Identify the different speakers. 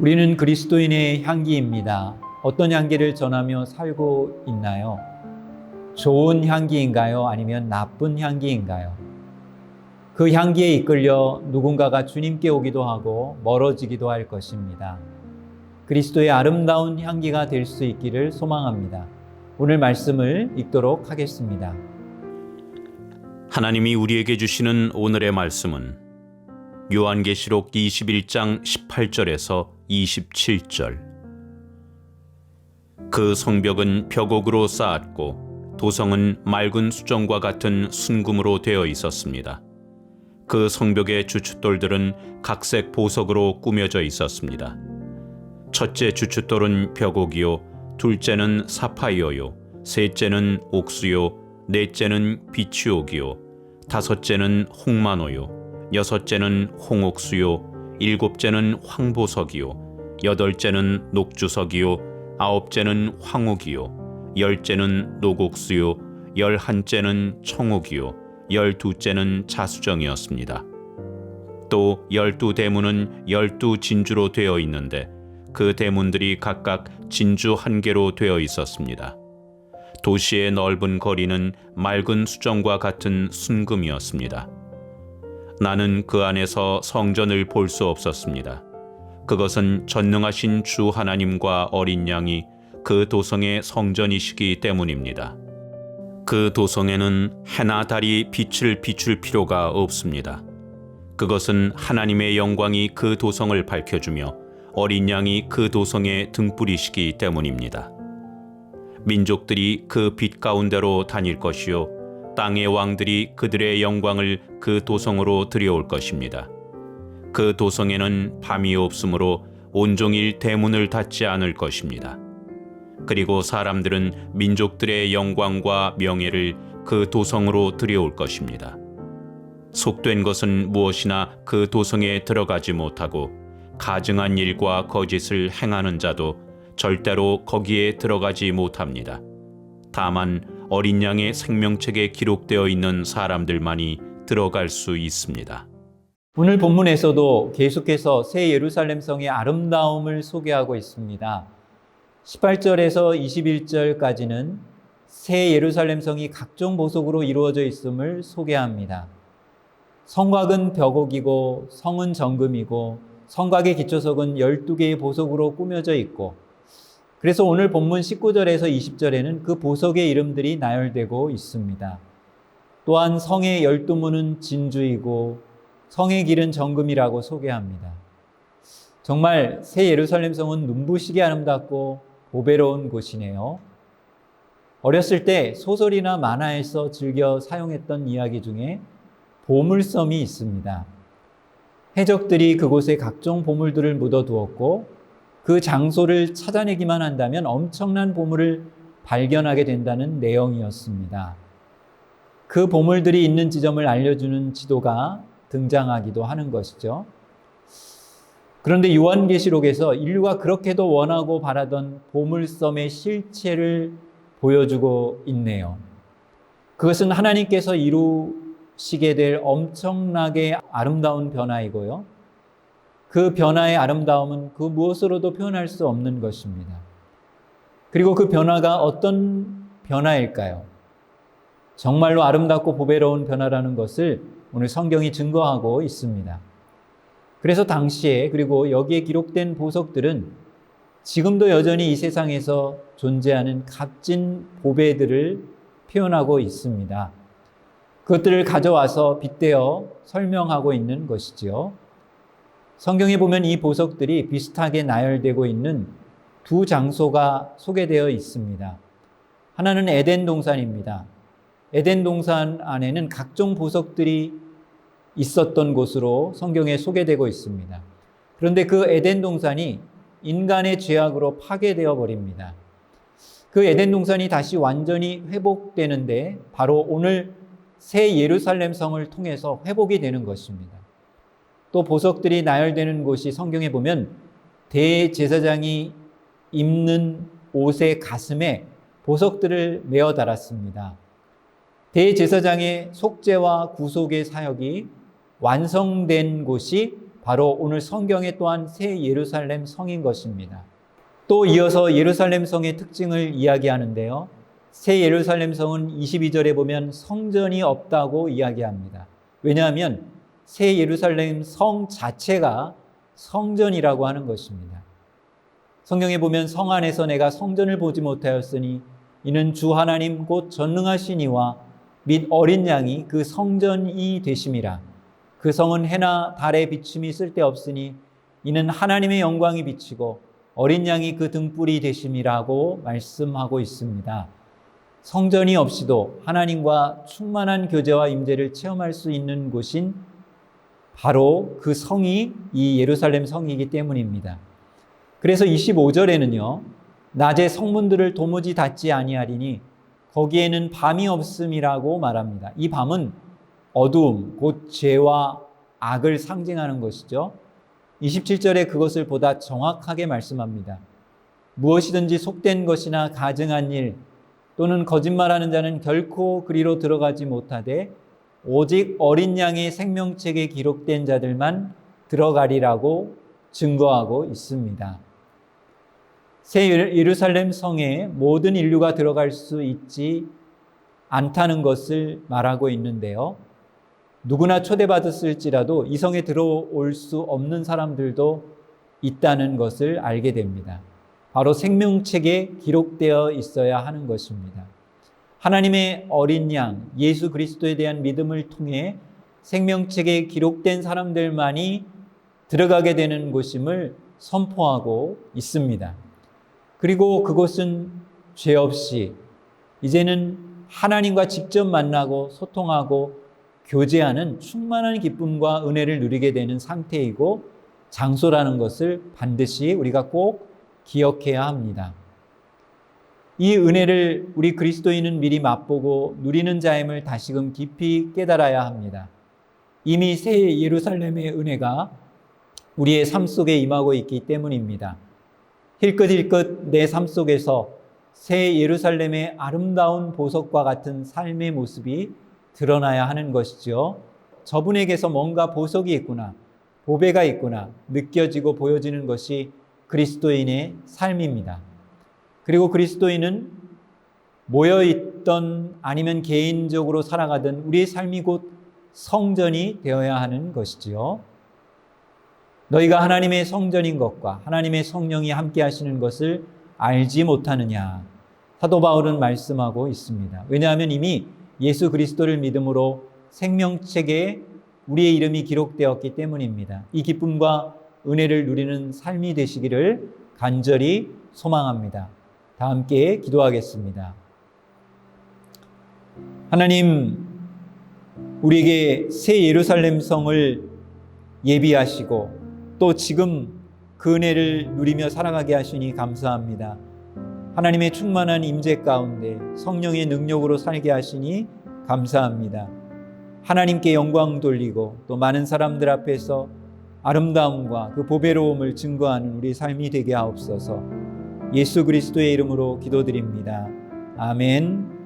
Speaker 1: 우리는 그리스도인의 향기입니다. 어떤 향기를 전하며 살고 있나요? 좋은 향기인가요? 아니면 나쁜 향기인가요? 그 향기에 이끌려 누군가가 주님께 오기도 하고 멀어지기도 할 것입니다. 그리스도의 아름다운 향기가 될 수 있기를 소망합니다. 오늘 말씀을 읽도록 하겠습니다.
Speaker 2: 하나님이 우리에게 주시는 오늘의 말씀은 요한계시록 21장 18절에서 27절. 그 성벽은 벽옥으로 쌓았고 도성은 맑은 수정과 같은 순금으로 되어 있었습니다. 그 성벽의 주춧돌들은 각색 보석으로 꾸며져 있었습니다. 첫째 주춧돌은 벽옥이요, 둘째는 사파이어요, 셋째는 옥수요, 넷째는 비추옥이요, 다섯째는 홍마노요, 여섯째는 홍옥수요, 일곱째는 황보석이요, 여덟째는 녹주석이요, 아홉째는 황옥이요, 열째는 녹옥수요, 열한째는 청옥이요, 열두째는 자수정이었습니다. 또 12대문은 12진주로 되어 있는데 그 대문들이 각각 진주 한 개로 되어 있었습니다. 도시의 넓은 거리는 맑은 수정과 같은 순금이었습니다. 나는 그 안에서 성전을 볼 수 없었습니다. 그것은 전능하신 주 하나님과 어린 양이 그 도성의 성전이시기 때문입니다. 그 도성에는 해나 달이 빛을 비출 필요가 없습니다. 그것은 하나님의 영광이 그 도성을 밝혀주며 어린 양이 그 도성의 등불이시기 때문입니다. 민족들이 그 빛 가운데로 다닐 것이요, 땅의 왕들이 그들의 영광을 그 도성으로 들여올 것입니다. 그 도성에는 밤이 없으므로 온종일 대문을 닫지 않을 것입니다. 그리고 사람들은 민족들의 영광과 명예를 그 도성으로 들여올 것입니다. 속된 것은 무엇이나 그 도성에 들어가지 못하고 가증한 일과 거짓을 행하는 자도 절대로 거기에 들어가지 못합니다. 다만 어린 양의 생명책에 기록되어 있는 사람들만이 들어갈 수 있습니다.
Speaker 1: 오늘 본문에서도 계속해서 새 예루살렘 성의 아름다움을 소개하고 있습니다. 18절에서 21절까지는 새 예루살렘 성이 각종 보석으로 이루어져 있음을 소개합니다. 성곽은 벽옥이고 성은 정금이고 성곽의 기초석은 12개의 보석으로 꾸며져 있고, 그래서 오늘 본문 19절에서 20절에는 그 보석의 이름들이 나열되고 있습니다. 또한 성의 12문은 진주이고 성의 길은 정금이라고 소개합니다. 정말 새 예루살렘 성은 눈부시게 아름답고 보배로운 곳이네요. 어렸을 때 소설이나 만화에서 즐겨 사용했던 이야기 중에 보물섬이 있습니다. 해적들이 그곳에 각종 보물들을 묻어두었고 그 장소를 찾아내기만 한다면 엄청난 보물을 발견하게 된다는 내용이었습니다. 그 보물들이 있는 지점을 알려주는 지도가 등장하기도 하는 것이죠. 그런데 요한계시록에서 인류가 그렇게도 원하고 바라던 보물섬의 실체를 보여주고 있네요. 그것은 하나님께서 이루시게 될 엄청나게 아름다운 변화이고요. 그 변화의 아름다움은 그 무엇으로도 표현할 수 없는 것입니다. 그리고 그 변화가 어떤 변화일까요? 정말로 아름답고 보배로운 변화라는 것을 오늘 성경이 증거하고 있습니다. 그래서 당시에, 그리고 여기에 기록된 보석들은 지금도 여전히 이 세상에서 존재하는 값진 보배들을 표현하고 있습니다. 그것들을 가져와서 빗대어 설명하고 있는 것이지요. 성경에 보면 이 보석들이 비슷하게 나열되고 있는 두 장소가 소개되어 있습니다. 하나는 에덴 동산입니다. 에덴 동산 안에는 각종 보석들이 있었던 곳으로 성경에 소개되고 있습니다. 그런데 그 에덴 동산이 인간의 죄악으로 파괴되어 버립니다. 그 에덴 동산이 다시 완전히 회복되는데 바로 오늘 새 예루살렘 성을 통해서 회복이 되는 것입니다. 또 보석들이 나열되는 곳이 성경에 보면 대제사장이 입는 옷의 가슴에 보석들을 메어 달았습니다. 대제사장의 속죄와 구속의 사역이 완성된 곳이 바로 오늘 성경에 또한 새 예루살렘 성인 것입니다. 또 이어서 예루살렘 성의 특징을 이야기하는데요. 새 예루살렘 성은 22절에 보면 성전이 없다고 이야기합니다. 왜냐하면 새 예루살렘 성 자체가 성전이라고 하는 것입니다. 성경에 보면 성 안에서 내가 성전을 보지 못하였으니 이는 주 하나님 곧 전능하신 이와 및 어린 양이 그 성전이 되심이라. 그 성은 해나 달의 비춤이 쓸데없으니 이는 하나님의 영광이 비치고 어린 양이 그 등불이 되심이라고 말씀하고 있습니다. 성전이 없이도 하나님과 충만한 교제와 임재를 체험할 수 있는 곳인 바로 그 성이 이 예루살렘 성이기 때문입니다. 그래서 25절에는요. 낮에 성문들을 도무지 닫지 아니하리니 거기에는 밤이 없음이라고 말합니다. 이 밤은 어두움, 곧 죄와 악을 상징하는 것이죠. 27절에 그것을 보다 정확하게 말씀합니다. 무엇이든지 속된 것이나 가증한 일 또는 거짓말하는 자는 결코 그리로 들어가지 못하되 오직 어린 양의 생명책에 기록된 자들만 들어가리라고 증거하고 있습니다. 새 예루살렘 성에 모든 인류가 들어갈 수 있지 않다는 것을 말하고 있는데요. 누구나 초대받았을지라도 이 성에 들어올 수 없는 사람들도 있다는 것을 알게 됩니다. 바로 생명책에 기록되어 있어야 하는 것입니다. 하나님의 어린 양 예수 그리스도에 대한 믿음을 통해 생명책에 기록된 사람들만이 들어가게 되는 곳임을 선포하고 있습니다. 그리고 그곳은 죄 없이 이제는 하나님과 직접 만나고 소통하고 교제하는 충만한 기쁨과 은혜를 누리게 되는 상태이고 장소라는 것을 반드시 우리가 꼭 기억해야 합니다. 이 은혜를 우리 그리스도인은 미리 맛보고 누리는 자임을 다시금 깊이 깨달아야 합니다. 이미 새 예루살렘의 은혜가 우리의 삶 속에 임하고 있기 때문입니다. 힐끗힐끗 내 삶 속에서 새 예루살렘의 아름다운 보석과 같은 삶의 모습이 드러나야 하는 것이죠. 저분에게서 뭔가 보석이 있구나, 보배가 있구나 느껴지고 보여지는 것이 그리스도인의 삶입니다. 그리고 그리스도인은 모여있던 아니면 개인적으로 살아가던 우리의 삶이 곧 성전이 되어야 하는 것이지요. 너희가 하나님의 성전인 것과 하나님의 성령이 함께 하시는 것을 알지 못하느냐. 사도 바울은 말씀하고 있습니다. 왜냐하면 이미 예수 그리스도를 믿음으로 생명책에 우리의 이름이 기록되었기 때문입니다. 이 기쁨과 은혜를 누리는 삶이 되시기를 간절히 소망합니다. 다 함께 기도하겠습니다. 하나님, 우리에게 새 예루살렘 성을 예비하시고 또 지금 그 은혜를 누리며 살아가게 하시니 감사합니다. 하나님의 충만한 임재 가운데 성령의 능력으로 살게 하시니 감사합니다. 하나님께 영광 돌리고 또 많은 사람들 앞에서 아름다움과 그 보배로움을 증거하는 우리 삶이 되게 하옵소서. 예수 그리스도의 이름으로 기도드립니다. 아멘.